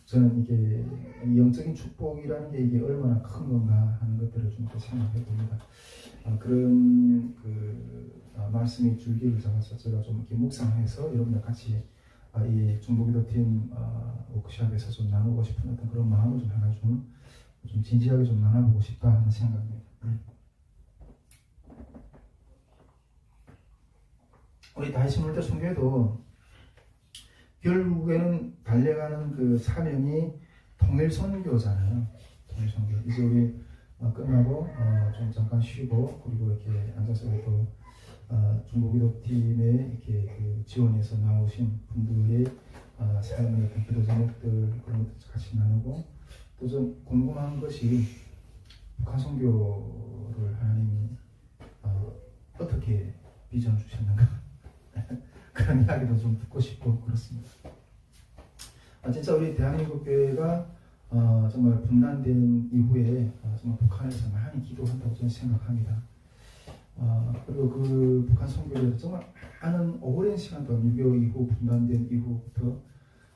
저는 이게 영적인 축복이라는 게 이게 얼마나 큰 건가 하는 것들을 좀 생각해 봅니다. 그런 말씀이 줄기를 잡아서 제가 좀 이렇게 묵상해서 여러분들 같이 이 중보기도팀 워크숍에서 좀 나누고 싶은 어떤 그런 마음을 좀 해가지고 좀 진지하게 좀 나눠보고 싶다 하는 생각입니다. 우리 다이스몰드 선교회도 결국에는 달려가는 그 사명이 통일선교잖아요. 통일선교. 이제 우리 끝나고 좀 잠깐 쉬고 그리고 이렇게 앉아서 또 중보기도팀에 이렇게 그 지원해서 나오신 분들의 삶의 어떤 기도 제목들 그런 것들 같이 나누고 또 좀 궁금한 것이 북한 선교를 하나님이 어떻게 비전 주셨는가 그런 이야기도 좀 듣고 싶고 그렇습니다. 진짜 우리 대한민국 교회가 정말 분단된 이후에 정말 북한에서 많이 기도한다고 저는 생각합니다. 그리고 그 북한 선교를 정말 많은 오랜 시간 동안 6.25 이후 분단된 이후부터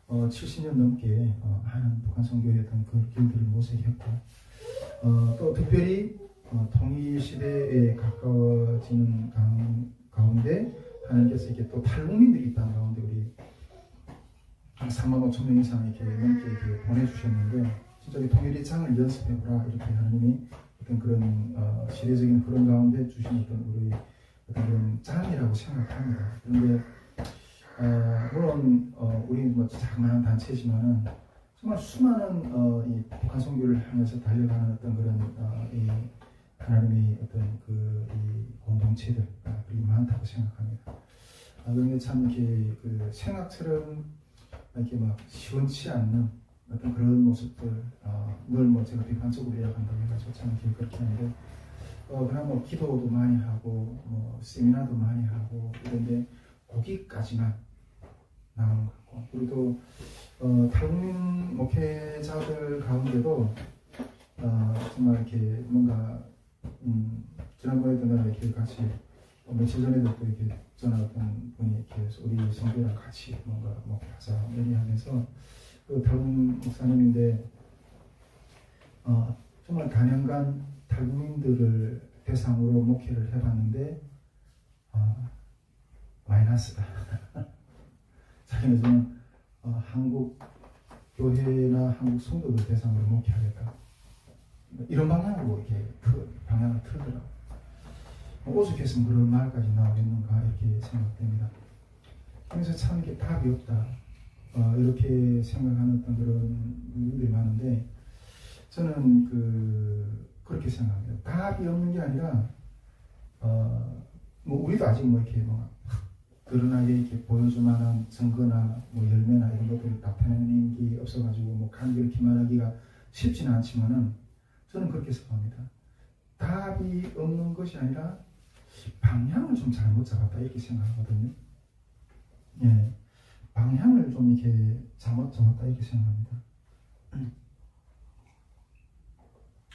70년 넘게 많은 북한 선교의 어떤 그 길들을 모색했고 또 특별히 통일 시대에 가까워지는 가운데 하나님께서 이렇게 또 탈북민들이 있다는 가운데 우리 한 3만 5천 명 이상 이렇게 넘게 이렇게 보내주셨는데 진짜 이 통일의 장을 연습해보라 이렇게 하나님이 어떤 그런 시대적인 그런 가운데 주신 어떤 우리 어떤 그런 장이라고 생각합니다. 그런데 물론 우리 뭐 자그마한 단체지만은 정말 수많은 이 북한 선교를 향해서 달려가는 어떤 그런 이 하나님의 어떤 이 공동체들 그리 많다고 생각합니다. 그런데 참 이렇게 그 생각처럼 이렇게 막 시원치 않는 어떤 그런 모습들 늘 뭐 제가 비판적으로 이야기한다고 해가지고 참 이렇게 그렇게 하는데 그냥 뭐 기도도 많이 하고 뭐 세미나도 많이 하고 이런데 거기까지만 나오는 것 같고 그리고 탈북민 목회자들 가운데도 정말 이렇게 뭔가 지난번에도 내가 이렇게 같이 며칠 전에도 또 이렇게 전화 어떤 분이 이렇게 우리 성도랑 같이 뭔가 목회하자 얘기하면서 그 탈북 목사님인데 정말 단연간 탈북민들을 대상으로 목회를 해봤는데 마이너스다. 자기는 좀 한국 교회나 한국 성도들 대상으로 목회하겠다. 이런 방향으로 이렇게 방향을 틀더라고요. 오죽했으면 그런 말까지 나오겠는가 이렇게 생각됩니다. 그래서 참 이렇게 답이 없다. 이렇게 생각하는 어떤 그런 분들이 많은데 저는 그렇게 생각합니다. 답이 없는 게 아니라 뭐 우리도 아직 뭐 이렇게 뭐 드러나게 이렇게 보여줄만한 증거나 뭐 열매나 이런 것들을 나타내는 게 없어가지고 뭐 감기를 기만하기가 쉽지는 않지만은 저는 그렇게 생각합니다. 답이 없는 것이 아니라 방향을 좀 잘못 잡았다 이렇게 생각하거든요. 예, 방향을 좀 이렇게 잘못 잡았다 이렇게 생각합니다.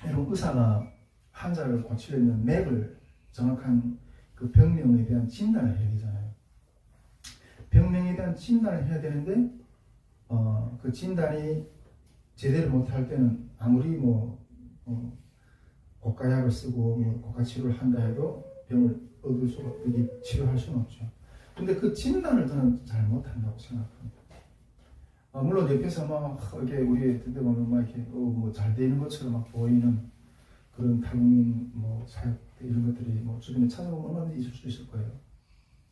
여러분 의사가 환자를 고치려면 맥을 정확한 그 병명에 대한 진단을 해야 되잖아요. 병명에 대한 진단을 해야 되는데 그 진단이 제대로 못할 때는 아무리 고가약을 쓰고 고가 치료를 한다 해도 병을 얻을 수가 치료할 수는 없죠. 근데 그 진단을 저는 잘 못한다고 생각합니다. 물론 옆에서 막 이렇게 우리 듣다 보면 막 이렇게 잘 되는 것처럼 막 보이는 그런 탈북민 사역 이런 것들이 주변에 찾아보면 얼마든지 있을 수 있을 거예요.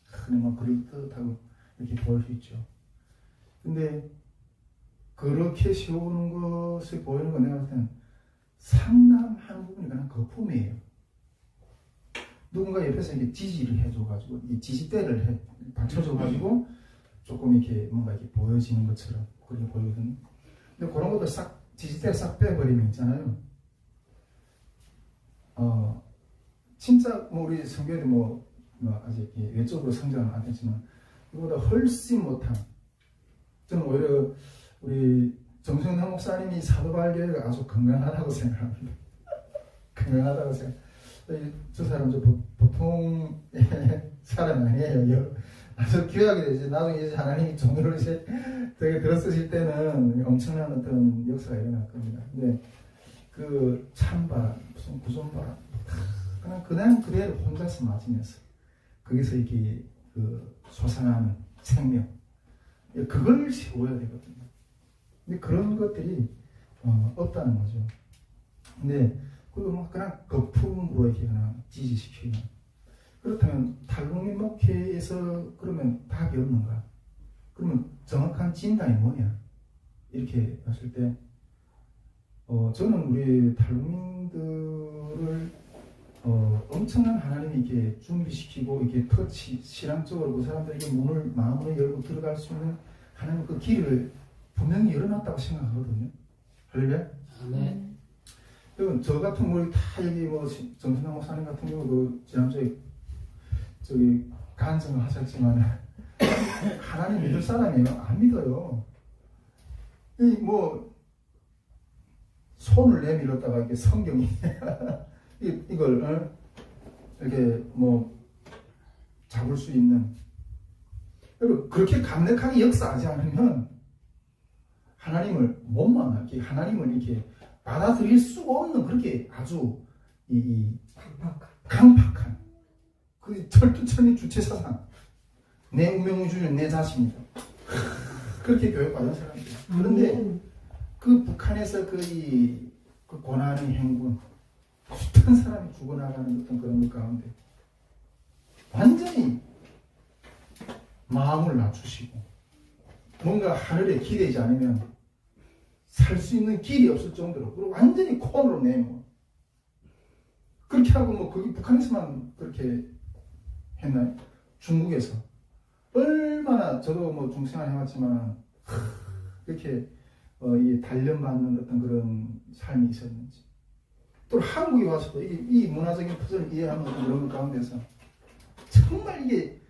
그냥 막 그럴듯하고 이렇게 보일 수 있죠. 근데 그렇게 세우는 것을 보이는 건 내가 볼 때는 상당한 부분이 그냥 거품이에요. 누군가 옆에서 이렇게 지지를 해줘가지고 이 지지대를 받쳐줘가지고 조금 이렇게 뭔가 이렇게 보여지는 것처럼 그렇게 보이거든요. 근데 그런 것도 지지대 싹 빼버리면 있잖아요. 진짜 우리 성교회도 아직 외적으로 성장은 안 했지만 이보다 훨씬 못한 저는 오히려 우리 정성남 목사님이 사도발교회가 아주 건강하다고 생각합니다. 건강하다고 생각. 저 사람 보통 사람 아니에요. 아주 귀하게 이제 나중에 이제 하나님이 종교를 이제 되게 들어쓰실 때는 엄청난 어떤 역사가 일어날 겁니다. 근데 그 찬바람, 무슨 구손바람, 그냥 그대로 혼자서 맞으면서 거기서 이렇게 그 솟아나는 생명, 그걸 세워야 되거든요. 근데 그런 것들이 없다는 거죠. 근데 그거 뭐 그냥 거품으로 이렇게 그냥 지지시키는. 그렇다면 탈북민 목회에서 그러면 답이 없는가? 그러면 정확한 진단이 뭐냐? 이렇게 봤을 때 저는 우리 탈북민들을 엄청난 하나님이 이렇게 준비시키고 이렇게 터치 신앙적으로 그 사람들에게 마음을 열고 들어갈 수 있는 하나님 그 길을 분명히 열어놨다고 생각하거든요. 할렐루야. 아멘. 여러분 저 같은 경우 다 여기 뭐 정선남 목사님 같은 경우 그 지난주에 저기 간증을 하셨지만 하나님 믿을 사람이에요? 안 믿어요. 이 뭐 손을 내밀었다가 이렇게 성경이 이걸 이렇게 뭐 잡을 수 있는, 여러분 그렇게 강력하게 역사하지 않으면 하나님을 못 만나게, 하나님을 이렇게 받아들일 수가 없는 그렇게 아주 강팍한 그 철두철미 주체사상, 내 운명주의는 내 자신이다, 그렇게 교육받은 사람들. 그런데 그 북한에서 그 고난의 행군, 숱한 사람이 죽어나가는 어떤 그런 것 가운데 완전히 마음을 낮추시고 뭔가 하늘에 기대지 않으면 살 수 있는 길이 없을 정도로, 그리고 완전히 코너로 내모 그렇게 하고 뭐 거기 북한에서만 그렇게 했나요? 중국에서 얼마나, 저도 뭐 중생활 해왔지만 이렇게 이 단련받는 어떤 그런 삶이 있었는지, 또 한국에 와서도 이 문화적인 터전을 이해하는 어떤 그런 것 가운데서 정말 이게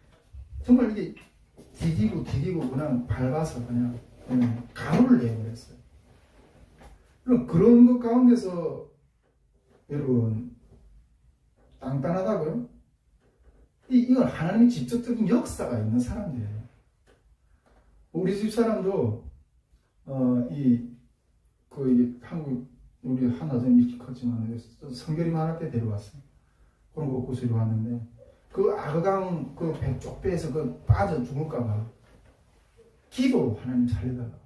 디디고 그냥 밟아서 그냥 가루를 내버렸어요. 그럼 그런 것 가운데서 여러분 땅땅하다고요? 이건 하나님의 직접적인 역사가 있는 사람들이에요. 우리 집 사람도 한국 우리 하나전 이렇게 컸지만 성결이 많을 때 데려왔어요. 그런 거 곳으로 왔는데 그 아그강 그 배 쪽배에서 그 빠져 죽을까봐 기도로 하나님 살려달라.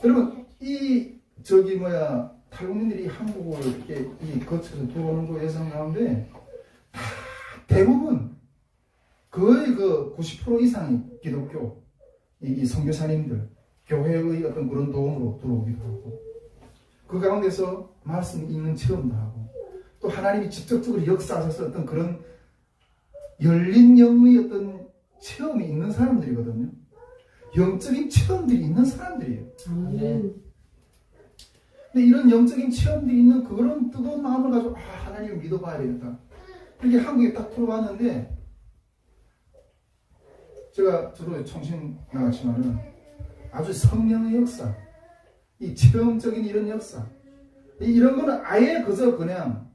여러분 탈북민들이 한국을 이렇게 거쳐서 들어오는 그 예상 가운데 대부분 거의 그 90% 이상이 기독교 이 선교사님들 교회의 어떤 그런 도움으로 들어오기도 하고, 그 가운데서 말씀 읽는 체험도 하고, 또 하나님이 직접적으로 역사하셔서 어떤 그런 열린 영의 어떤 체험이 있는 사람들이거든요. 영적인 체험들이 있는 사람들이에요. 근데 이런 영적인 체험들이 있는 그런 뜨거운 마음을 가지고 하나님을 믿어봐야 되겠다. 이렇게 한국에 딱 들어왔는데, 저도 청신 나갔지만은 아주 성령의 역사, 이 체험적인 이런 역사, 이런 거는 아예 그저 그냥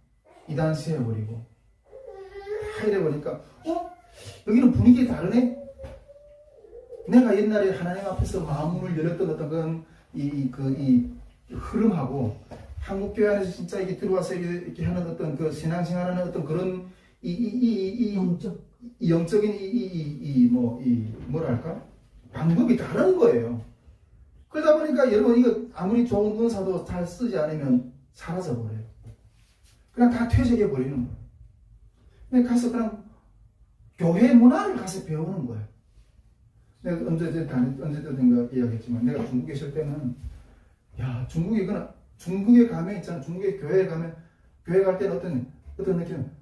이단시해버리고 다 이래버리니까 여기는 분위기 다르네? 내가 옛날에 하나님 앞에서 마음을 열었던 어떤 그런 이 흐름하고 한국교회 안에서 진짜 이게 들어와서 이렇게 하는 어떤 그 신앙생활하는 어떤 그런 영적인 뭐랄까? 방법이 다른 거예요. 그러다 보니까 여러분 이거 아무리 좋은 은사도 잘 쓰지 않으면 사라져 버려요. 그냥 다 퇴적해 버리는 거예요. 근데 가서 그냥 교회 문화를 가서 배우는 거예요. 내가 언제든가 이야기했지만 내가 중국에 있을 때는 중국에 가면 있잖아. 중국에 교회 갈 때는 어떤 느낌은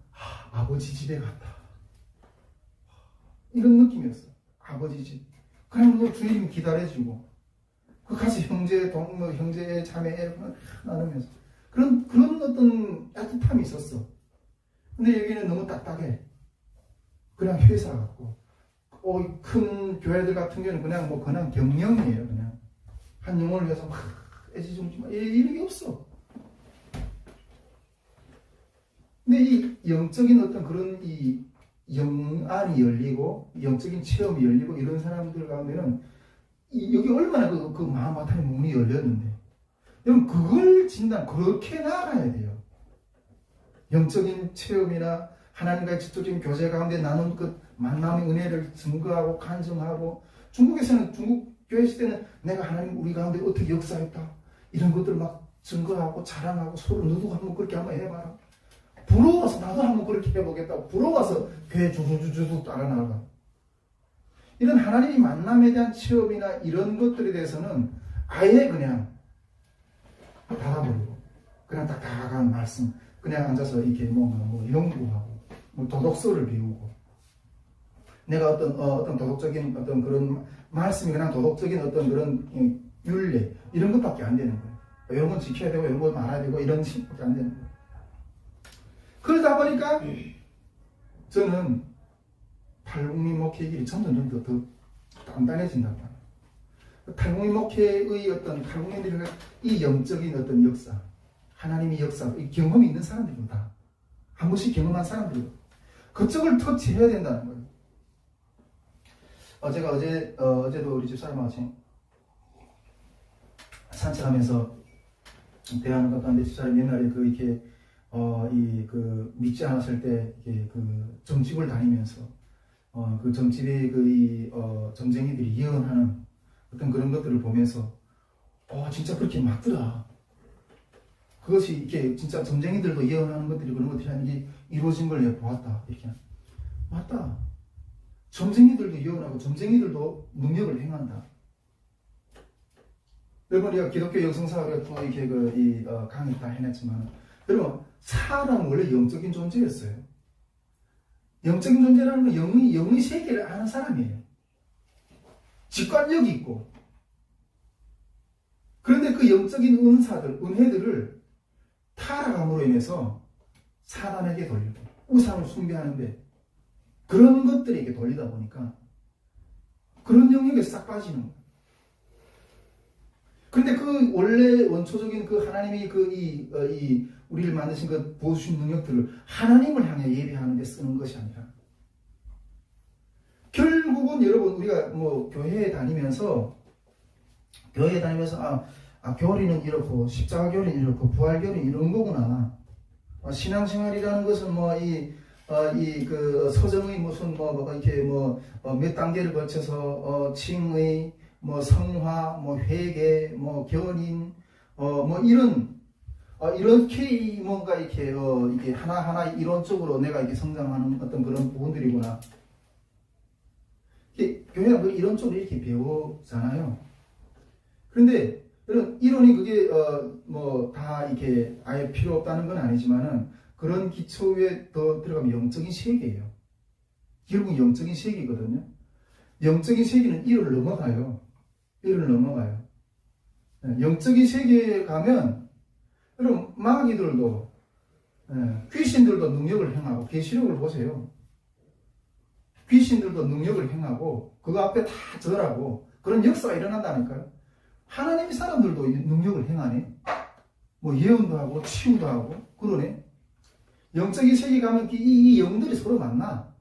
아버지 집에 갔다. 이런 느낌이었어. 아버지 집. 그냥 뭐 주님 기다려주고, 그 가서 형제 자매 나누면서 그런 어떤 따뜻함이 있었어. 근데 여기는 너무 딱딱해. 그냥 회사 같고, 큰 교회들 같은 경우는 그냥 경영이에요. 그냥 한 영혼을 위해서 막 애지중지 이런 게 없어. 근데 이 영적인 어떤 그런 이 영안이 열리고 영적인 체험이 열리고 이런 사람들 가운데는 여기 얼마나 그 마음 바탕의 문이 열렸는데 여러분 그걸 그렇게 나아가야 돼요. 영적인 체험이나 하나님과의 직접적인 교제 가운데 나눈 그 만남의 은혜를 증거하고 간증하고 중국에서는 중국 교회 시대는 내가 하나님 우리 가운데 어떻게 역사했다 이런 것들 막 증거하고 자랑하고 서로 너도 한번 그렇게 한번 해봐라. 부러워서 나도 한번 그렇게 해보겠다고 부러워서 교회 주주주주 따라 나가. 이런 하나님의 만남에 대한 체험이나 이런 것들에 대해서는 아예 그냥 닫아버리고 그냥 딱 다가간 말씀 그냥 앉아서 이렇게 뭐 연구하고 뭐 도덕서를 배우고 내가 어떤 도덕적인 어떤 그런 말씀이 그냥 도덕적인 어떤 그런 율례 이런 것밖에 안 되는 거예요. 이런 건 지켜야 되고 이런 건 말아야 되고 이런 식밖에 안 되는 거예요. 그러다 보니까 저는 탈북민 목회의 길이 점점 더 단단해진다고 합니다. 탈북민 목회의 어떤 탈북민들의 이 영적인 어떤 역사, 하나님의 역사, 이 경험이 있는 사람들은 다 한 번씩 경험한 사람들은 그쪽을 터치해야 된다는 거예요. 제가 어제도 우리 집사람하고 같이 산책하면서 대화하는 것 같은데 집사람이 옛날에 이렇게 믿지 않았을 때 이렇게 점집을 다니면서 그 점집의 점쟁이들이 예언하는 어떤 그런 것들을 보면서 진짜 그렇게 맞더라. 그것이 이렇게 진짜 점쟁이들도 예언하는 것들이 그런 것들이 이게 이루어진 걸 내가 보았다. 이렇게 맞다. 점쟁이들도 예언하고 점쟁이들도 능력을 행한다. 여러분 우리가 기독교 영성사를 또 이렇게 강의 다 해냈지만 여러분 사람은 원래 영적인 존재였어요. 영적인 존재라는 건 영의 세계를 아는 사람이에요. 직관력이 있고 그런데 그 영적인 은혜들을 타락함으로 인해서 사람에게 돌리고 우상을 숭배하는데 그런 것들에게 돌리다 보니까 그런 영역에 싹 빠지는 거예요. 그런데 그 원래 원초적인 그 하나님이 우리를 만드신 그 부어주신 능력들을 하나님을 향해 예배하는 데 쓰는 것이 아니라 결국은 여러분 우리가 교회에 다니면서 교리는 이렇고 십자가 교리는 이렇고 부활 교리는 이런 거구나. 신앙생활이라는 것은 서정의 무슨 이렇게 몇 단계를 거쳐서 칭의 성화 회개 견인 이렇게 뭔가 이게 하나하나 이론적으로 내가 이렇게 성장하는 어떤 그런 부분들이구나. 교회가 이론적으로 이렇게 배우잖아요. 그런데 이론이 그게 다 이렇게 아예 필요 없다는 건 아니지만은 그런 기초 위에 더 들어가면 영적인 세계예요. 결국 영적인 세계거든요. 영적인 세계는 이를 넘어가요. 영적인 세계에 가면 여러분 마귀들도 귀신들도 능력을 행하고 계시록을 보세요. 귀신들도 능력을 행하고 그거 앞에 다 절하고 그런 역사가 일어난다니까요. 하나님의 사람들도 능력을 행하네. 예언도 하고 치유도 하고 그러네. 영적인 세계 가면 이 영들이 서로 만나.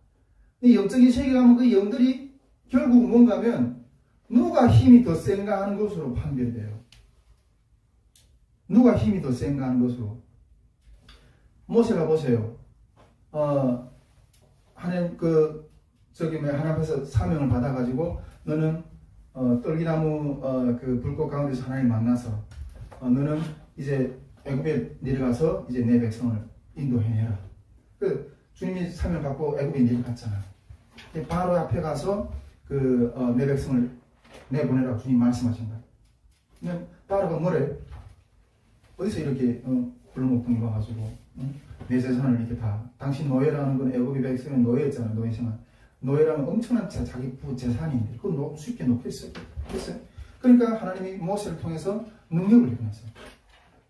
근데 영적인 세계 가면 그 영들이 결국 뭔가면 누가 힘이 더 센가 하는 것으로 판별돼요. 누가 힘이 더 센가 하는 것으로. 모세가 보세요. 하나님 하나님 앞에서 사명을 받아가지고 너는 떨기나무 불꽃 가운데서 하나님 만나서 너는 이제 애굽에 내려가서 이제 내 백성을 인도해내라. 주님이 사명 받고 애굽에 내려갔잖아. 바로 앞에 가서 내 백성을 내보내라고 주님 말씀하신다. 그냥 바로가 뭐래? 어디서 이렇게 굴러먹통이 와가지고 내 재산을 이렇게 다 당신 노예라는 건 애굽의 백성의 노예였잖아. 노예생활. 노예라면 엄청난 자기 부재산인데 그걸 쉽게 놓겠어요. 그러니까 하나님이 모세를 통해서 능력을 일어났어요.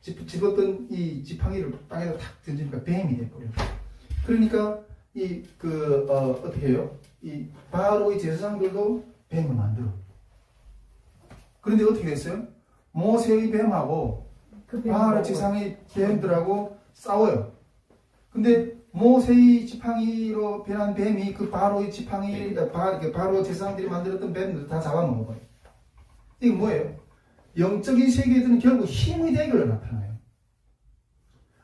집었던 이 지팡이를 땅에다 탁 던지니까 뱀이 돼버려요. 그러니까 어떻게 해요? 이 바로의 제사장들도 뱀을 만들어. 그런데 어떻게 됐어요? 모세의 뱀하고 바로 지상의 뱀들하고 싸워요. 근데 모세의 지팡이로 변한 뱀이 그 바로의 지팡이, 바로 제사장들이 만들었던 뱀들 다 잡아먹어버려요. 이게 뭐예요? 영적인 세계에서는 결국 힘의 대결로 나타나요.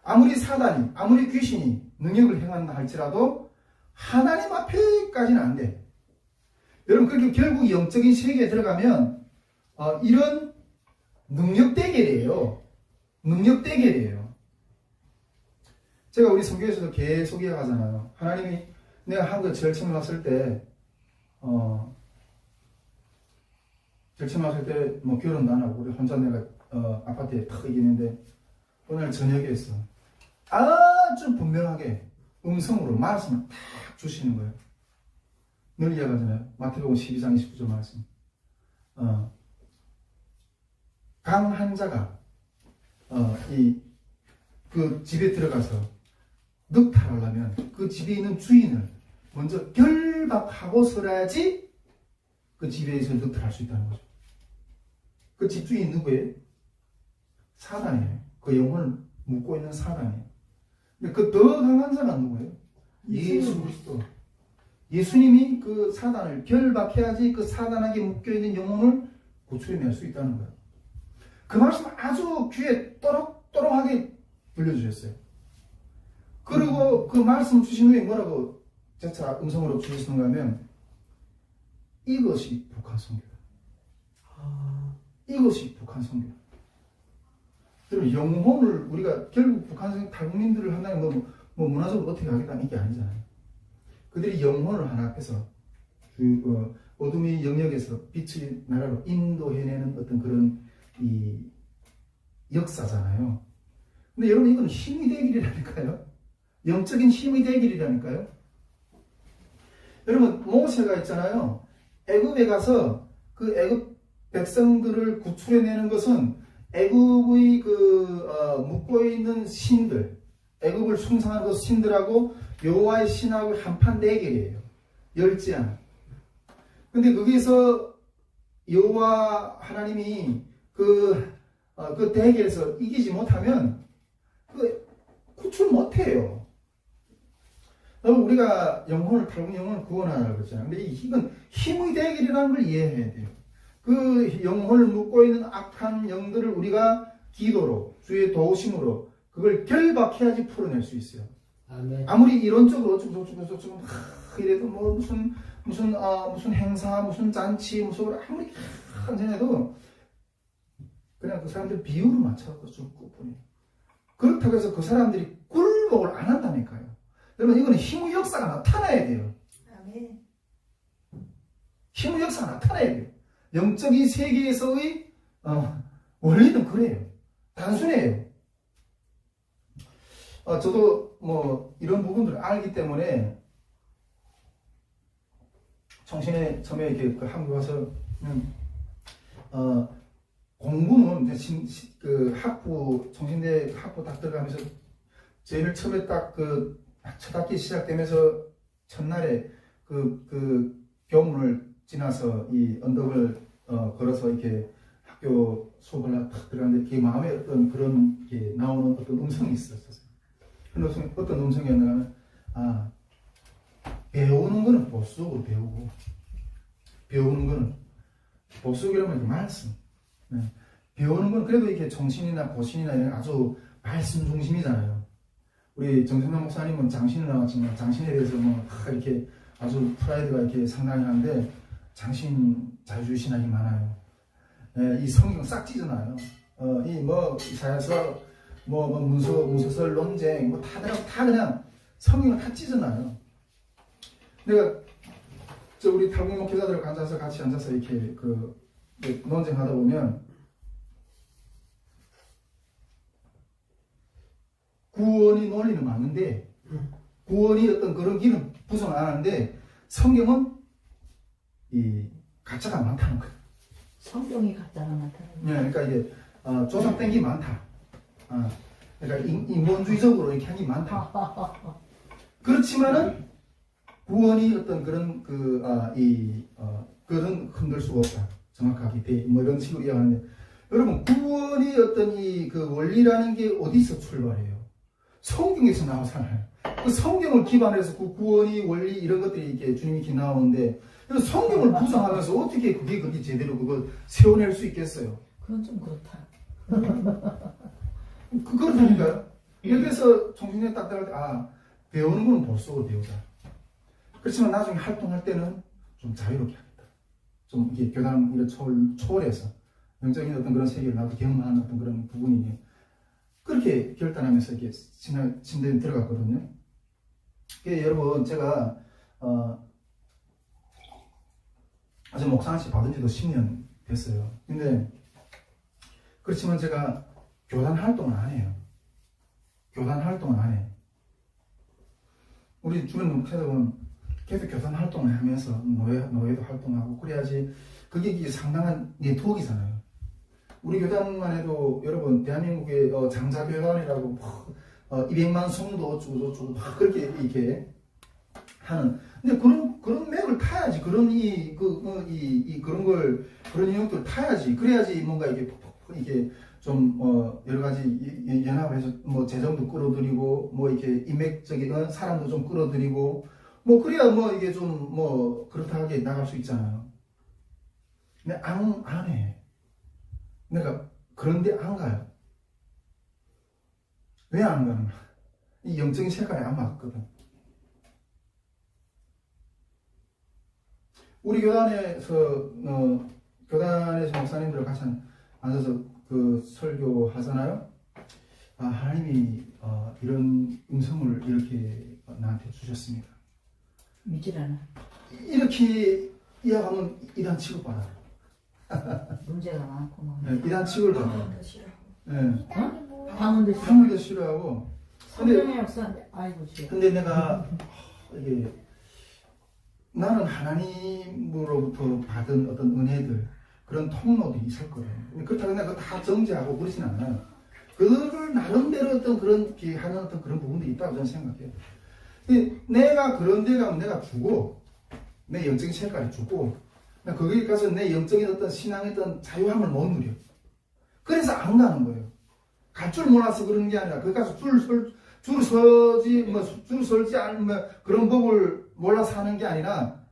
아무리 사단이, 아무리 귀신이 능력을 행한다 할지라도 하나님 앞에까지는 안 돼. 여러분, 그렇게 결국 영적인 세계에 들어가면 이런 능력 대결이에요. 능력 대결이에요. 제가 우리 성경에서도 계속 이야기하잖아요. 하나님이 내가 한국에 제일 처음 왔을 때 제일 처음 왔을 때 뭐 결혼도 안 하고 우리 혼자 내가 아파트에 탁 있는데 오늘 저녁에 있어. 아주 분명하게 음성으로 말씀을 탁 주시는 거예요. 늘 이야기하잖아요. 마태복음 12장 29절 말씀. 강한 자가 그 집에 들어가서 늑탈하려면 그 집에 있는 주인을 먼저 결박하고서야지 그 집에서 늑탈할 수 있다는 거죠. 그 집주인 누구예요? 사단이에요. 그 영혼을 묶고 있는 사단이에요. 근데 그 더 강한 자가 누구예요? 예수 그리스도. 예수님이 그 사단을 결박해야지 그 사단에게 묶여있는 영혼을 구출해낼 수 있다는 거예요. 그 말씀 아주 귀에 또록또록하게 들려주셨어요. 그리고 그 말씀 주신 후에 뭐라고 재차 음성으로 주시는가 하면 이것이 북한 선교다. 이것이 북한 선교다. 여러분, 영혼을 우리가 결국 북한 탈북민들을 한다는 뭐 문화적으로 어떻게 하겠다는 이게 아니잖아요. 그들이 영혼을 하나 앞에서 어둠의 영역에서 빛의 나라로 인도해내는 어떤 그런 이 역사잖아요. 근데 여러분, 이건 힘의 대결이라니까요. 영적인 힘의 대결이라니까요. 여러분, 모세가 있잖아요. 애굽에 가서 그 애굽 백성들을 구출해내는 것은 애굽의 묶고 있는 신들, 애굽을 숭상하는 그 신들하고 여호와의 신하고 한판 대결이에요. 열지안. 근데 거기서 여호와 하나님이 그 대결에서 이기지 못하면 구출 못해요. 우리가 탈북 영혼을 구원하라고 그랬잖아요. 근데 이건 힘의 대결이라는 걸 이해해야 돼요. 그 영혼을 묶고 있는 악한 영들을 우리가 기도로, 주의 도우심으로 그걸 결박해야지 풀어낼 수 있어요. 아멘. 아무리 이론적으로 어쩌고 이래도 뭐 무슨 행사, 무슨 잔치, 무슨 아무리 한전해도 그냥 그 사람들 비율을 맞춰서 좀 꾸뿐이에요. 그렇다고 해서 그 사람들이 굴복을 안 한다니까요. 여러분, 이거는 힘의 역사가 나타나야 돼요. 아멘. 힘의 역사가 나타나야 돼요. 영적인 세계에서의 원리는 그래요. 단순해요. 저도 뭐 이런 부분들을 알기 때문에 청신에 처음에 이렇게 한국 와서 공부는 이제 그 학부 청신대 학부 딱 들어가면서 제일 처음에 딱 그 첫 학기 시작되면서 첫날에 그 교문을 지나서 이 언덕을 걸어서 이렇게 학교 수업을 딱 들어갔는데 그 마음에 어떤 그런 게 나오는 어떤 음성이 있었어요. 어떤 음성이었냐면 배우는 거는 보수적으로 배우고 배우는 거는 보수적이라면 말씀. 네. 배우는 건 그래도 이렇게 정신이나 고신이나 이런 아주 말씀 중심이잖아요. 우리 정성남 목사님은 장신을 나왔지만 장신에 대해서 이렇게 아주 프라이드가 이렇게 상당히 한데 장신 자유주의 신학이 많아요. 네, 이 성경 싹 찢어놔요. 이사야서 문서설 논쟁 다 그냥 성경을 다 찢어놔요. 내가 우리 탈북 목회자들 같이 앉아서 이렇게 논쟁하다 보면 구원의 논리는 맞는데 구원이 어떤 그런 길은 부정 안 하는데 성경은 이 가짜가 많다는 거예요. 성경이 가짜가 많다는 거예요. 네, 그러니까 이게 조작된 게 많다. 그러니까 인본주의적으로 이렇게 한 게 많다. 그렇지만은 구원이 어떤 그런 그런 흔들 수가 없다. 정확하게 이런 식으로 이야기하는데 여러분 구원이 어떤 그 원리라는 게 어디서 출발해요? 성경에서 나오잖아요. 그 성경을 기반해서 그 구원이 원리 이런 것들이 이렇게 주님이 이렇게 나오는데 그래서 성경을 구성하면서 어떻게 그게 제대로 그걸 세워낼 수 있겠어요? 그건 좀 그렇다. 그렇다니까요. 그래서 총신에 딱 들어갈 때, 배우는 건 볼속으로 배우자. 그렇지만 나중에 활동할 때는 좀 자유롭게 하겠다. 좀 이게 교단 이런 초월해서 영적인 어떤 그런 세계를 나도 경험하는 어떤 그런 부분이 그렇게 결단하면서 이렇게 침대에 들어갔거든요. 여러분, 제가, 아직 목사한테 받은 지도 10년 됐어요. 근데, 그렇지만 제가 교단 활동을 안 해요. 교단 활동을 안 해. 우리 주변 목사들은 계속 교단 활동을 하면서 노예도 활동하고 그래야지 그게 상당한 네트워크잖아요. 우리 교단만 해도 여러분 대한민국의 장자교단이라고 200만 성도 어쩌고 막 그렇게 이렇게 하는. 근데 그런 맥을 타야지. 그런 그런 영역들 타야지. 그래야지 뭔가 이게 좀 여러 가지 연합해서 뭐 재정도 끌어들이고 뭐 이렇게 인맥적인 사람도 좀 끌어들이고 뭐 그래야 뭐 이게 좀 뭐 그렇다하게 나갈 수 있잖아요. 근데 안 해. 내가 그런데 안 가요. 왜 안 가는 거야? 이 영적인 색깔이 안 맞거든. 우리 교단에서 목사님들 같이 앉아서 그 설교 하잖아요. 하나님이 이런 음성을 이렇게 나한테 주셨습니다. 믿질 않아. 이렇게 이야기하면 이단 취급받아. 문제가 많구만. 네, 이단 취급을 받아. 방언도 싫어. 네. 방언도 싫어. 방문도 싫어하고. 성경의 역사인데, 아이고, 싫어. 근데 내가 이게 나는 하나님으로부터 받은 어떤 은혜들 그런 통로들이 있을 거예요. 그렇다고 내가 그거 다 정지하고 그러진 않아요. 그거를 나름대로 어떤 그런 하는 어떤 그런 부분들이 있다고 저는 생각해요. 내가 그런 데 가면 내가 주고 내 영적인 색깔이 주고 거기 가서 내 영적인 어떤 신앙의 어떤 자유함을 못 누려. 그래서 안 가는 거예요. 갈 줄 몰라서 그런 게 아니라 거기 가서 줄 설지 않으면 그런 법을 몰라서 하는 게 아니라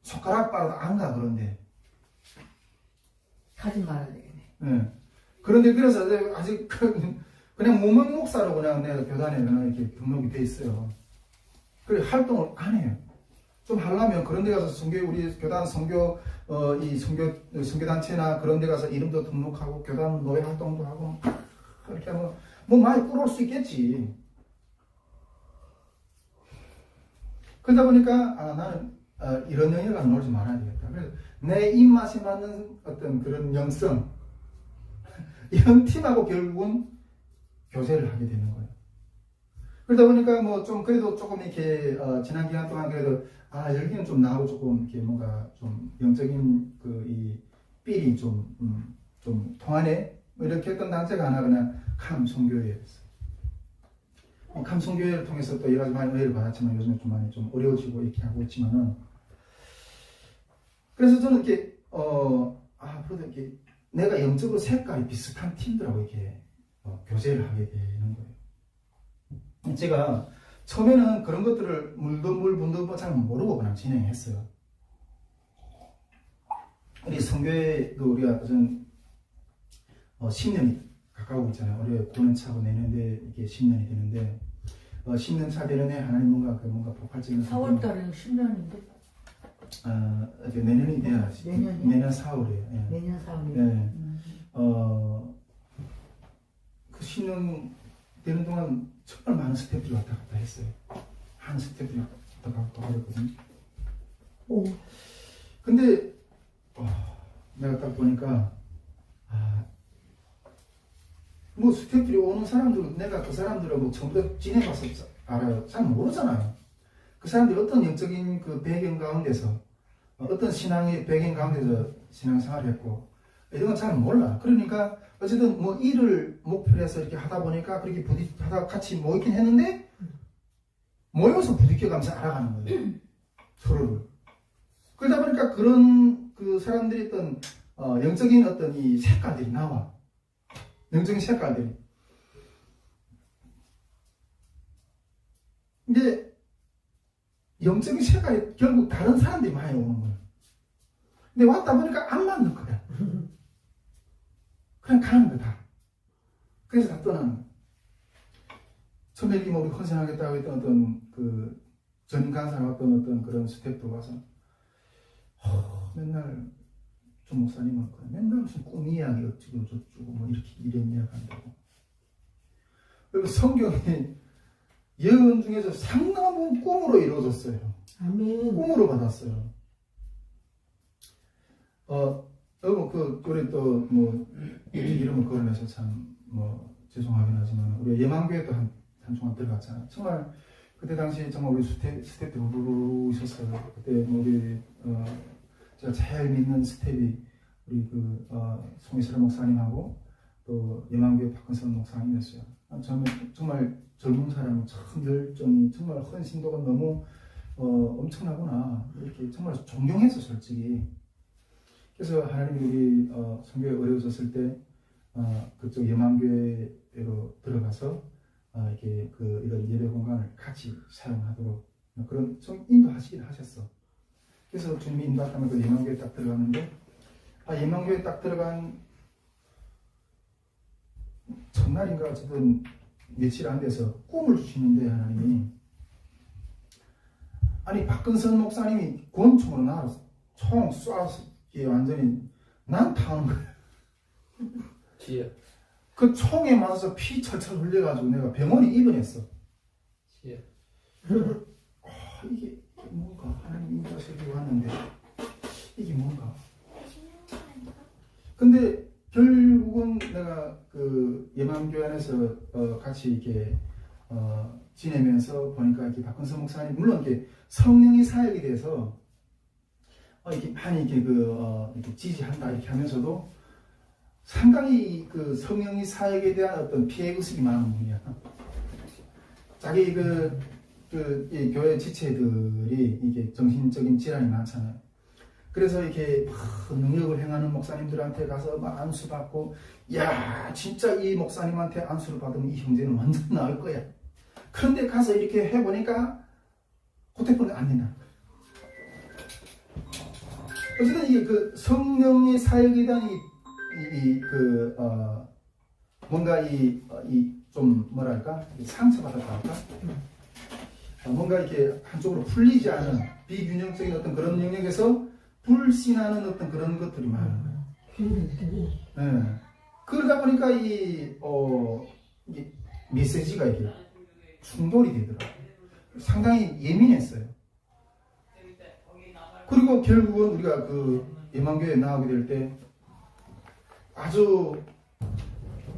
손가락 빨아도 안 가. 그런데 가지 말아야 되겠네. 네. 그런데 그래서 아직 그냥 무명 목사로 그냥 내가 교단에 이렇게 등록이 돼 있어요. 그래 활동을 안 해요. 좀 하려면 그런 데 가서 우리 교단 선교단체나 그런 데 가서 이름도 등록하고 교단 노예 활동도 하고 그렇게 하면 뭐 많이 끌어올 수 있겠지. 그러다 보니까 나는 이런 영역을 놀지 말아야 되겠다. 그래서 내 입맛에 맞는 어떤 그런 영성 이런 팀하고 결국은 교제를 하게 되는 거예요. 그러다 보니까 뭐 좀 그래도 조금 이렇게 지난 기간 동안 그래도 여기는 좀 나하고 조금 이렇게 뭔가 좀 영적인 이 삘이 좀 통하네 뭐 이렇게 했던 단체가 하나 그냥 감성교회였어요. 감성교회를 통해서 또 여러 가지 많이 은혜를 받았지만 요즘에 좀 많이 좀 어려워지고 이렇게 하고 있지만은 그래서 저는 이렇게 앞으로도 이렇게 내가 영적으로 색깔이 비슷한 팀들하고 이렇게 교제를 하게 되는 거예요. 제가 처음에는 그런 것들을 물도 분도 잘 모르고 그냥 진행했어요. 우리 성교회도 우리가 전 10년이 가까우고 있잖아요. 올해 9년 차고 내년에 이게 10년이 되는데 10년 차 되는데 하나님 뭔가 폭발적인 4월달에 10년인데? 내년이 돼야 내년이요? 내년 4월이에요. 예. 내년 4월이요? 네. 그 10년 되는 동안 정말 많은 스태프들이 왔다 갔다 했어요. 한 스태프들이 왔다 갔다 하거든요. 오. 근데 내가 딱 보니까 뭐 스태프들이 오는 사람들은 내가 그 사람들하고 뭐 전부 지내봐서 알아요. 잘 모르잖아요. 그 사람들이 어떤 영적인 그 배경 가운데서 어떤 신앙의 배경 가운데서 신앙생활을 했고 이런 건 잘 몰라. 그러니까 어쨌든 뭐 일을 목표로 해서 이렇게 하다 보니까 그렇게 하다 같이 모이긴 했는데 모여서 부딪혀가면서 알아가는 거예요. 서로를. 그러다 보니까 그런 그 사람들이 어떤 영적인 어떤 이 색깔들이 나와. 영적인 색깔들이. 이제 영적인 색깔이 결국 다른 사람들이 많이 오는 거예요. 근데 왔다 보니까 안 맞는 거야. 그냥 가는 거다. 그래서 다 떠나는 거야. 처음에 우리 헌신하겠다고 했던 어떤 그 전임 간사가 어떤 그런 스텝도 와서 맨날 조 목사님은 맨날 무슨 꿈 이야기 어쩌고 저쩌고 뭐 이렇게 이런 이야기 한다고. 그리고 성경에 예언 중에서 상당한 부분 꿈으로 이루어졌어요. 아멘. 꿈으로 받았어요. 여러분 우리 또 뭐 이름을 거론해서 참 뭐 죄송하긴 하지만 우리 예만교회 또 한동안 들어갔잖아. 정말 그때 당시 정말 우리 스텝 부르셨어요. 그때 뭐 우리 제가 제일 믿는 스텝이 우리 송이슬 목사님하고 또 예만교회 박근선 목사님이었어요. 저는 정말 젊은 사람은 참 열정이 정말 헌신도가 너무 엄청나구나 이렇게 정말 존경했어 솔직히. 그래서 하나님이 우리 선교에 어려워졌을 때 그쪽 예만교회로 들어가서 이렇게 이런 예배 공간을 같이 사용하도록 그런 좀 인도하시긴 하셨어. 그래서 주님이 인도하면 그 예만교회에 딱 들어갔는데 예만교회에 딱 들어간 첫날인가 어쨌든 며칠 안 돼서 꿈을 주시는데 하나님이 아니 박근선 목사님이 권총으로 나를 총 쏴서 이게 완전히 난타하는 거야. 지혜. 그 총에 맞아서 피 철철 흘려가지고 내가 병원에 입원했어. 지혜. 이게 뭔가 하나님 인자석이 왔는데 이게 뭔가. 근데 결국은 내가 그 예만교회 안에서 같이 이렇게 지내면서 보니까 이렇게 박근선 목사님 물론 이렇게 성령이 사역이 돼서 이렇게 많이 이렇게 이렇게 지지한다 이렇게 하면서도 상당히 그 성령이 사역에 대한 어떤 피해 의식이 많은 분이야. 자기 이 교회 지체들이 이게 정신적인 질환이 많잖아요. 그래서 이렇게 막 능력을 행하는 목사님들한테 가서 막 안수 받고, 야 진짜 이 목사님한테 안수를 받으면 이 형제는 완전 나을 거야. 그런데 가서 이렇게 해보니까 그때부터 안 된다. 어쨌든 이게 그 성령의 사역에 대한 뭔가 좀 뭐랄까 상처받았다 할까? 뭔가 이렇게 한쪽으로 풀리지 않은 비균형적인 어떤 그런 영역에서 불신하는 어떤 그런 것들이 많은 거예요. 네. 그러다 보니까 이게 메시지가 이게 충돌이 되더라고요. 상당히 예민했어요. 그리고 결국은 우리가 그 예만교회에 나오게 될 때 아주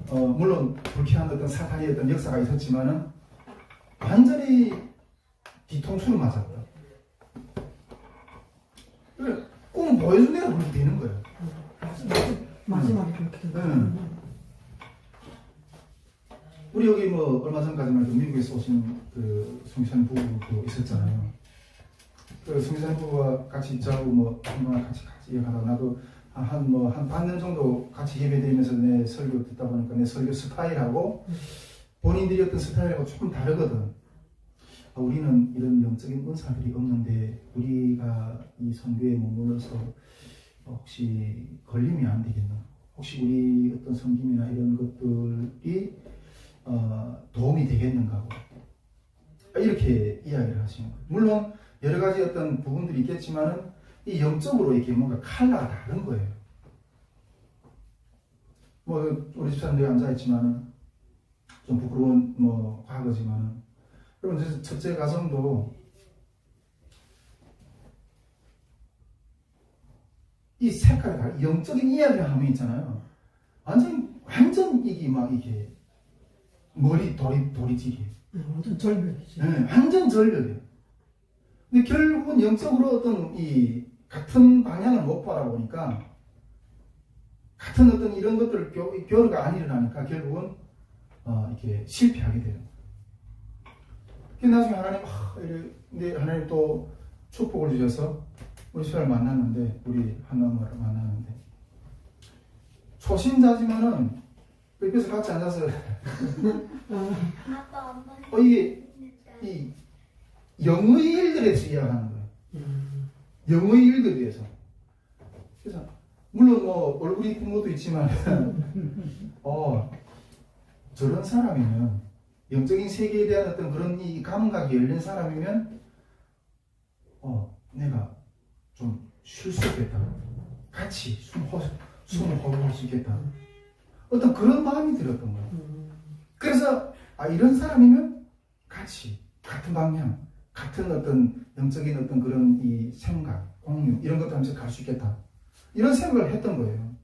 물론 불쾌한 어떤 사탄의 어떤 역사가 있었지만은 완전히 뒤통수를 맞았다. 꿈 보여준 대로 그렇게 되는 거예요. 마지막에 그렇게 되는 우리 여기 뭐 얼마 전까지만 해도 미국에서 오신 그 송기찬 부부도 있었잖아요. 그 송기찬 부부와 같이 저하고 뭐 한동안 같이 하다가 나도 한 반년 정도 같이 예배 드리면서 내 설교 듣다 보니까 내 설교 스타일하고 본인들이 어떤 스타일하고 조금 다르거든. 우리는 이런 영적인 은사들이 없는데 우리가 이 선교에 머물러서 혹시 걸리면 안 되겠나? 혹시 우리 어떤 섬김이나 이런 것들이 도움이 되겠는가 하고 이렇게 이야기를 하시는 거예요. 물론 여러 가지 어떤 부분들이 있겠지만은 이 영적으로 이렇게 뭔가 칼라가 다른 거예요. 뭐 우리 집사람들이 앉아 있지만은 좀 부끄러운 뭐 과거지만은 그러면 첫째 가정도 이 색깔이 다른 영적인 이야기를 하면 있잖아요. 완전 이게 막 이게 머리 도리질이에요. 완전 절벽이지. 네, 완전 절벽이에요. 근데 결국은 영적으로 어떤 이 같은 방향을 못 바라보니까 같은 어떤 이런 것들을 교류가 안 일어나니까 결국은 이렇게 실패하게 돼요. 나중에 하나님 하나님 또 축복을 주셔서 우리 수야를 만났는데 우리 한나무를 만났는데 초신자지만은 옆에서 같이 앉아서 이게 영의 일들에 대해서 이야기하는 거예요. 영의 일들에 대해서. 그래서 물론 뭐 얼굴이 이쁜 것도 있지만 저런 사람이면 영적인 세계에 대한 어떤 그런 이 감각이 열린 사람이면 내가 좀 쉴 수 있겠다. 같이 숨을 호흡할 수 있겠다. 어떤 그런 마음이 들었던 거예요. 그래서 이런 사람이면 같이 같은 방향, 같은 어떤 영적인 어떤 그런 이 생각, 공유 이런 것도 하면서 갈 수 있겠다. 이런 생각을 했던 거예요.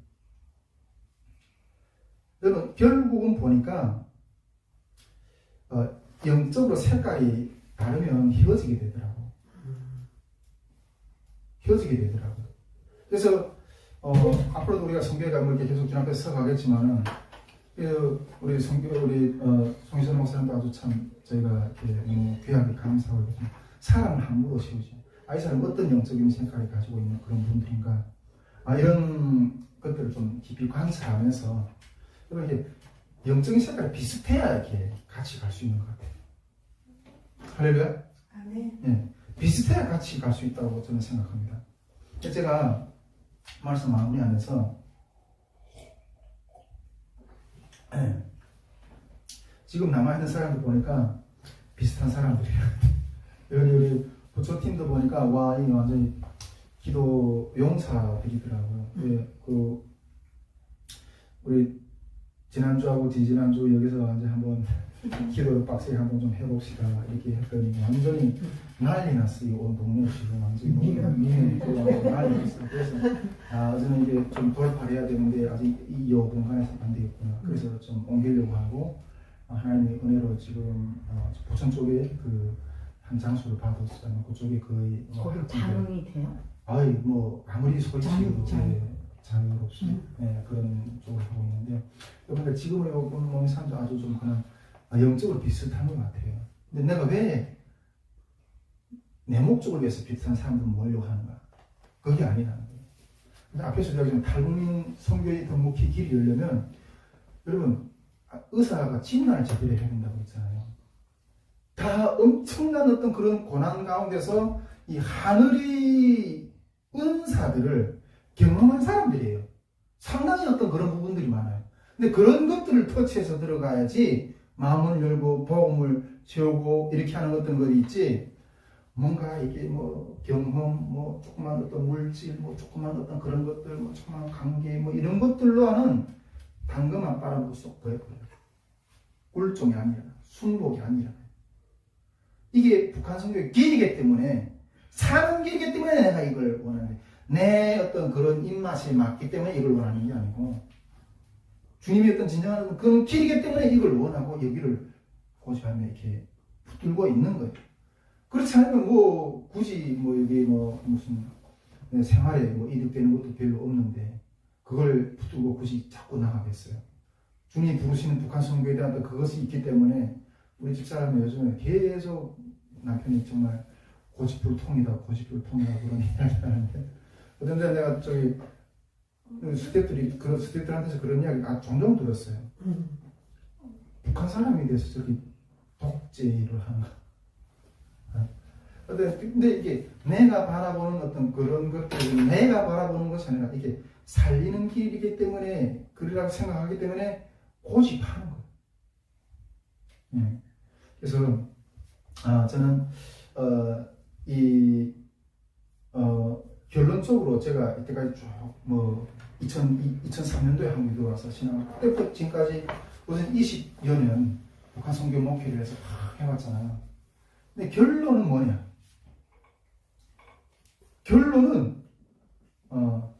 여러분 결국은 보니까 영적으로 색깔이 다르면 헤어지게 되더라고. 헤어지게 되더라고요. 그래서 앞으로도 우리가 성교회가 뭐 이렇게 계속 주님께서 서가겠지만은 우리 송희선 목사님도 아주 참 저희가 이렇게 귀하게 감사하고 있거든요. 사람을 함부로 세우지. 이 사람 어떤 영적인 생각을 가지고 있는 그런 분들인가. 이런 것들을 좀 깊이 관찰하면서 이렇게 영적인 색깔이 비슷해야 이렇게 같이 갈 수 있는 것 같아요. 할렐루야. 아멘. 예, 비슷해야 같이 갈 수 있다고 저는 생각합니다. 제가 말씀 마무리하면서 지금 남아있는 사람들 보니까 비슷한 사람들이에요. 우리 부처팀도 보니까 이 완전히 기도 용사들이더라고요. 우리 지난주하고 지지난주 여기서 완전 한번 기도 빡세게 한번 좀 해봅시다 이렇게 했더니 완전히 난리 났어요. 온 동네 지금 완전히 난리 났어요. 그래서 저는 이게 좀 돌파를 해야 되는데 아직 이 공간에서 안 되겠구나. 그래서 좀 옮기려고 하고 하나님의 은혜로 지금 부천 쪽에 그 한 장소를 받았어요. 그쪽에 거의 거기 장이 돼요? 아무리 소리치고 자유 없이 네. 그런 쪽을 하고 있는데 그러니까 지금의 오는 사람도 아주 좀 그냥 영적으로 비슷한 것 같아요. 근데 내가 왜 내 목적을 위해서 비슷한 사람들 모으려고 하는가? 그게 아니라는 거예요. 근데 앞에서 제가 지금 탈북민 선교의 덕목히 길이 열려면 여러분 의사가 진단을 제대로 해야 된다고 했잖아요. 다 엄청난 어떤 그런 고난 가운데서 이 하늘의 은사들을 경험한 사람들이에요. 상당히 어떤 그런 부분들이 많아요. 근데 그런 것들을 터치해서 들어가야지 마음을 열고 복음을 세우고 이렇게 하는 어떤 것이 있지. 뭔가 이게 경험, 조그만 어떤 물질, 조그만 어떤 그런 것들, 조그만 관계, 이런 것들로는 당근만 빨아먹고 쏙 보여버려요. 꿀종이 아니라, 순복이 아니라. 이게 북한 선교의 길이기 때문에, 사는 길이기 때문에 내가 이걸 원하는데, 내 어떤 그런 입맛에 맞기 때문에 이걸 원하는 게 아니고, 주님이 어떤 진정한 그런 길이기 때문에 이걸 원하고 여기를 고집하며 이렇게 붙들고 있는 거예요. 그렇지 않으면 굳이 여기 무슨 생활에 이득되는 것도 별로 없는데 그걸 붙들고 굳이 자꾸 나가겠어요. 주님이 부르시는 북한 선교에 대한 그것이 있기 때문에 우리 집사람이 요즘에 계속 남편이 정말 고집불통이다 그런 이야기를 하는데 어떤 날 내가 스태프들한테서 그런 이야기 종종 들었어요. 북한 사람에 대해서 저렇게 독재를 하는 거. 근데 이게 내가 바라보는 어떤 그런 것들은 내가 바라보는 것이 아니라 이게 살리는 길이기 때문에 그리라고 생각하기 때문에 고집하는 거예요. 그래서 저는 결론적으로 제가 이때까지 쭉 2003년도에 한국에 와서 그때부터 지금까지 무슨 20여 년 북한 선교 목회를 해서 해왔잖아요. 근데 결론은 뭐냐? 결론은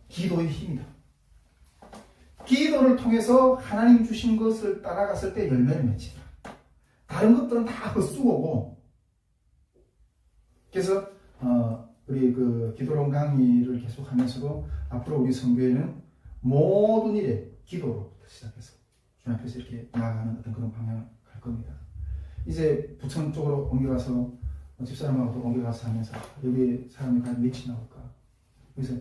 기도의 힘이다. 기도를 통해서 하나님 주신 것을 따라갔을 때 열매를 맺힌다. 다른 것들은 다 헛수고고. 그래서 우리 기도론 강의를 계속하면서도 앞으로 우리 선교회는 모든 일에 기도로부터 시작해서 주님 앞에서 이렇게 나아가는 어떤 그런 방향을 갈 겁니다. 이제 부천 쪽으로 옮겨가서 집사람하고도 옮겨가서 하면서 여기 사람이 과연 몇이 나올까? 그래서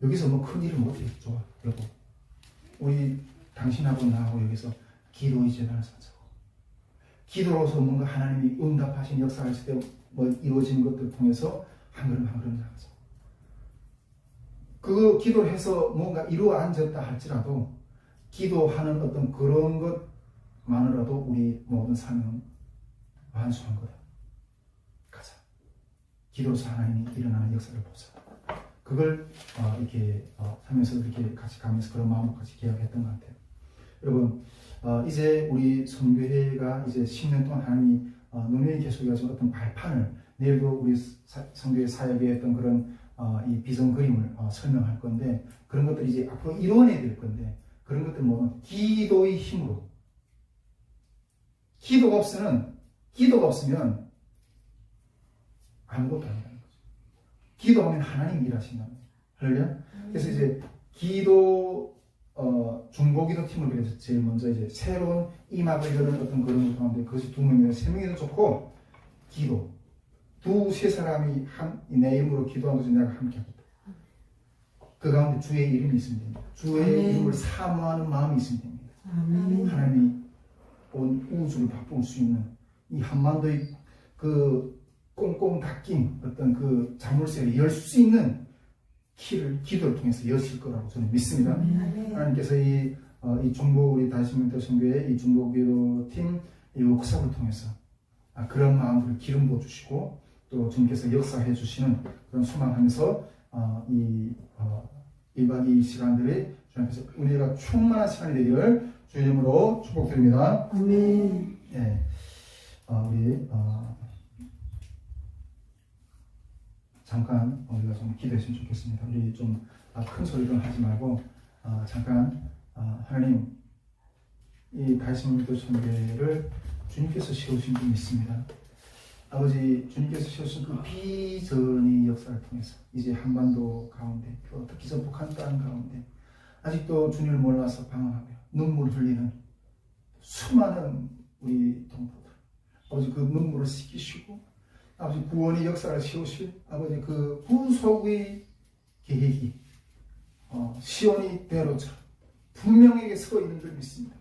여기서 큰 일을 못했죠. 여보, 우리 당신하고 나하고 여기서 기도의 재단을 사자고 기도로서 뭔가 하나님이 응답하신 역사하실 때 뭐 이루어지는 것들을 통해서 한 걸음 한 걸음 나가죠. 그 기도를 해서 뭔가 이루어 앉았다 할지라도 기도하는 어떤 그런 것만으로도 우리 모든 삶은 완수한 거다. 가자. 기도로서 하나님이 일어나는 역사를 보자. 그걸 이렇게 하면서 이렇게 같이 가면서 그런 마음으로 같이 계약했던 것 같아요. 여러분, 이제 우리 선교회가 이제 10년 동안 하나님이 노년이 계속해서 어떤 발판을, 내일도 우리 선교회 사역에 했던 그런 이 비전 그림을 설명할 건데, 그런 것들이 이제 앞으로 이루어내야 될 건데, 그런 것들 뭐는 기도의 힘으로. 기도가 없으면 아무것도 아니라는 거죠. 기도하면 하나님 일하신다는 거죠. 할렐루야. 그래서 이제 중보기도 팀을 그래서 제일 먼저 이제 새로운 이막을 여는 어떤 그런 것도 하는데, 그것이 2명이나 3명이도 좋고, 기도. 2-3 사람이 내 이름으로 기도하는 것을 내가 함께 하겠다. 그 가운데 주의 이름이 있으면 됩니다. 주의 이름을 사모하는 마음이 있으면 됩니다. 하나님이 온 우주를 바꿀 수 있는 이 한반도의 그 꽁꽁 닫힌 어떤 그 자물쇠를 열 수 있는 키를 기도를 통해서 여실 거라고 저는 믿습니다. 하나님께서 이 중보 우리 다시민터 선교회 이 중보기도 팀 이 워크숍을 통해서 그런 마음들을 기름 부어 주시고 또 주님께서 역사해 주시는 그런 소망하면서 1박 2일 시간들이 주님께서 은혜가 충만한 시간이 되기를 주의 이름으로 축복드립니다. 아멘. 예, 우리 잠깐 우리가 좀 기도했으면 좋겠습니다. 우리 좀 큰 소리로 하지 말고 잠깐 하나님 이 다시민도 선교회를 주님께서 세우신 줄 믿습니다. 아버지 주님께서 세우신 그 비전의 역사를 통해서 이제 한반도 가운데 또 특히 저 북한 땅 가운데 아직도 주님을 몰라서 방황하며 눈물 흘리는 수많은 우리 동포들 아버지 그 눈물을 씻기시고 아버지 구원의 역사를 세우실 아버지 그 구속의 계획이 시온의 대로처럼 분명하게 서 있는 줄 믿습니다.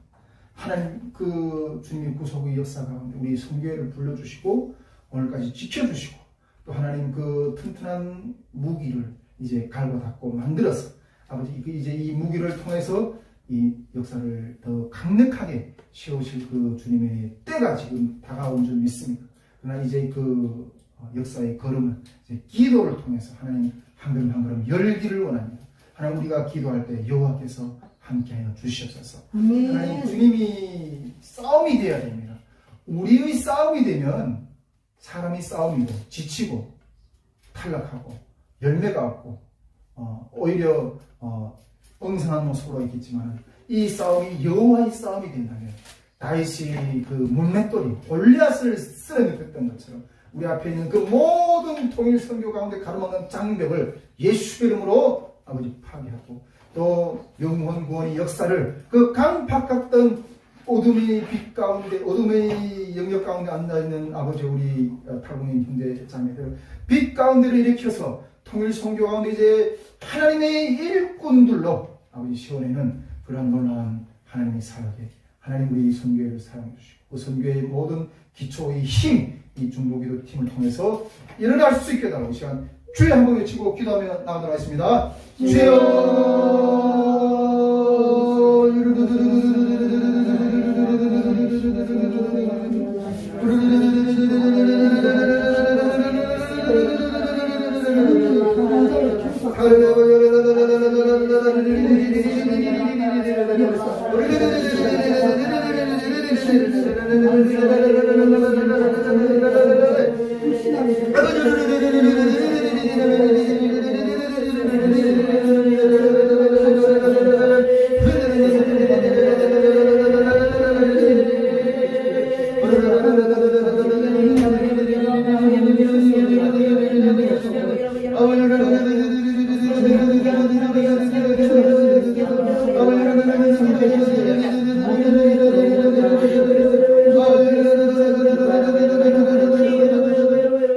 하나님 그 주님의 구속의 역사 가운데 우리 선교회를 불러주시고 오늘까지 지켜주시고 또 하나님 그 튼튼한 무기를 이제 갈고 닦고 만들어서 아버지 이제 이 무기를 통해서 이 역사를 더 강력하게 세우실 그 주님의 때가 지금 다가온 줄 믿습니다. 그러나 이제 그 역사의 걸음은 이제 기도를 통해서 하나님 한 걸음 한 걸음 열기를 원합니다. 하나님 우리가 기도할 때 여호와께서 함께하여 주시옵소서. 하나님 주님이 싸움이 되어야 됩니다. 우리의 싸움이 되면 사람이 싸움이고 지치고 탈락하고 열매가 없고 오히려 엉성한 모습으로 있겠지만 이 싸움이 여호와의 싸움이 된다면 다윗이 그 문맷돌이 골리앗을 쓰러뜨렸던 것처럼 우리 앞에 있는 그 모든 통일 선교 가운데 가로막는 장벽을 예수 이름으로 아버지 파괴하고 또 영원 구원의 역사를 그 강팍 같던 어둠의 빛 가운데 어둠의 영역 가운데 앉아있는 아버지 우리 탈북민 형제 자매들 빛 가운데를 일으켜서 통일 선교 가운데 이제 하나님의 일꾼들로 아버지 시원에는 그러한 놀라운 하나님의 사역에 하나님 우리 선교회를 사용해 주시고 그 선교회의 모든 기초의 힘 이 중보기도 팀을 통해서 일어날 수 있게 달라고 시간 주여 한번 외치고 기도하며 나가도록 하겠습니다. 주여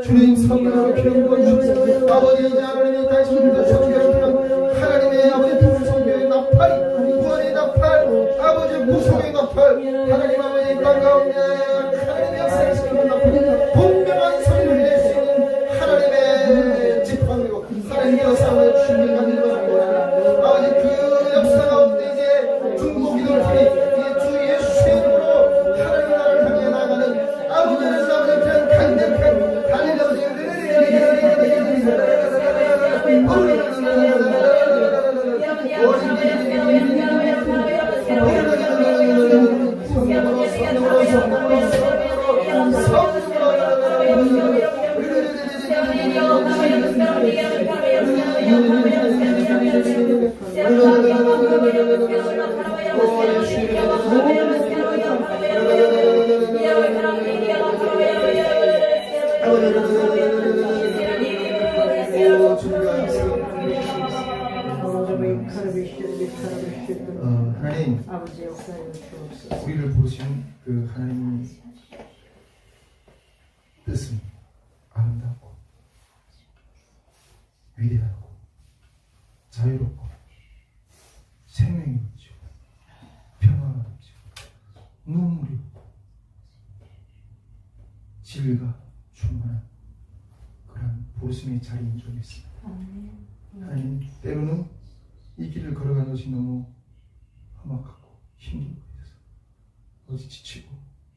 주님 성령으로 기름 부어주시옵소서. 아버지 이제 하나님의 하나님의 무속의 나팔 하나님 아버지 땅 가운데 하나님의 역사를 시키는 나팔 분명한 소리를 낼 수 있는 하나님의 지팡이로 하나님의 역사를 주님을 받는 것입니다. 아버지 그 역사 가운데 이제 중보 기도팀이 이제 주 예수의 이름으로 하나님 나라를 향해 나가는 아버지는 아버지는 강력한 하나님 하나님 아버지 역사에 주옵소서. 우리를 부르신 그 하나님의 뜻은 아름답고 위대하고 자유롭고 생명이 넘치고 평화가 넘치고 눈물이 없고 진리가 충만한 그런 부르심의 자리인 줄 믿습니다. 하나님 때로는 이 길을 걸어가는 것이 너무 험악하고 힘들고 해서 어디 지치고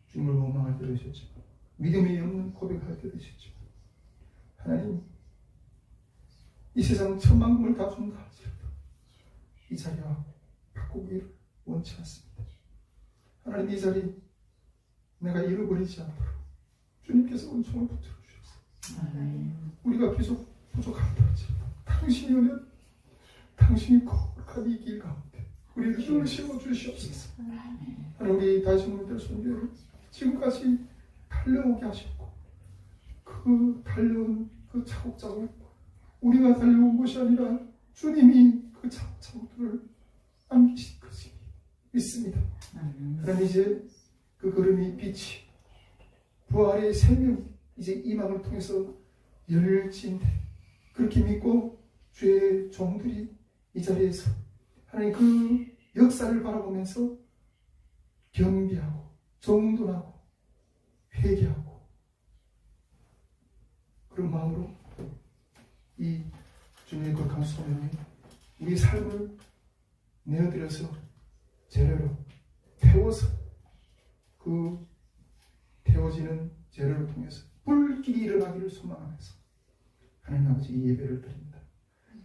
주님을 원망할 때도 있었지만 믿음이 없는 고백할 때도 있었지만 하나님 이 세상 천만금을 다 준다 할지라도 이 자리와 바꾸기를 원치 않습니다. 하나님 이 자리 내가 잃어버리지 않도록 주님께서 은총을 붙들어 주셨습니다. 우리가 비록 부족하다 할지라도 당신이 오면 당신이 거룩한 이 길 가운데 우리를 늘 심어주시옵소서. 하나님 우리 다시 문들 손교를 지금까지 달려오게 하셨고 그 달려온 그 차곡차곡 우리가 달려온 것이 아니라 주님이 그 차곡차곡들을 남기신 것이 믿습니다. 하나님 이제 그 걸음이 빛이 부활의 생명이 이제 이 마음을 통해서 열릴지인데 그렇게 믿고 주의 종들이 이 자리에서 하나님 그 역사를 바라보면서 겸비하고 정돈하고 회개하고 그런 마음으로 이 주님의 거룩한 소명에 우리 삶을 내어드려서 재료로 태워서 그 태워지는 재료를 통해서 불길이 일어나기를 소망하면서 하나님 아버지 이 예배를 드립니다.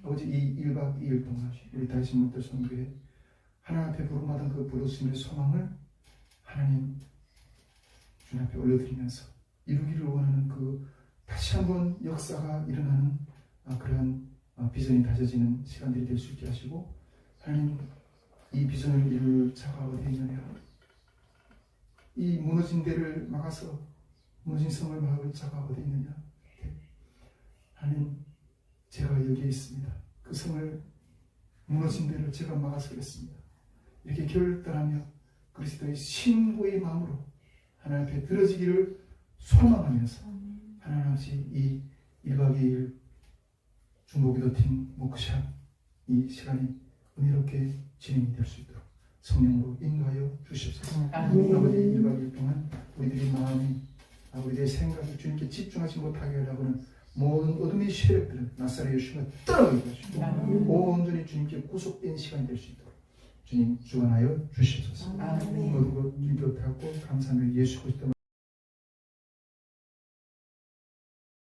아버지 이 1박 2일 동안 우리 다시 문들 선교회 하나님 앞에 부름받은 그 부르심의 소망을 하나님 주님 앞에 올려드리면서 이루기를 원하는 그 다시 한번 역사가 일어나는 그런 비전이 다져지는 시간들이 될 수 있게 하시고 하나님 이 비전을 이룰 자가 어디 있느냐 이 무너진 데를 막아서 무너진 성을 막을 자가 어디 있느냐 하나님 제가 여기에 있습니다. 그 성을 무너진 데를 제가 막아서겠습니다. 이렇게 결단하며 그리스도의 신부의 마음으로 하나님 앞에 들어지기를 소망하면서 하나님 아버지 이 1박 2일 중보기도팀 목샷 이 시간이 은혜롭게 진행이 될 수 있도록 성령으로 인도하여 주시옵소서. 아버지 1박 2일 동안 우리들의 마음이 우리들의 생각이 주님께 집중하지 못하게 하려고는 모든 어둠의 세력들은 나사렛 예수가 떠나게 하시고 온전히 주님께 구속된 시간이 될 수 있도록 주님 주관하여 주시옵소서. 모든 것 주님께 어떻게 감사하며 예수 그리스도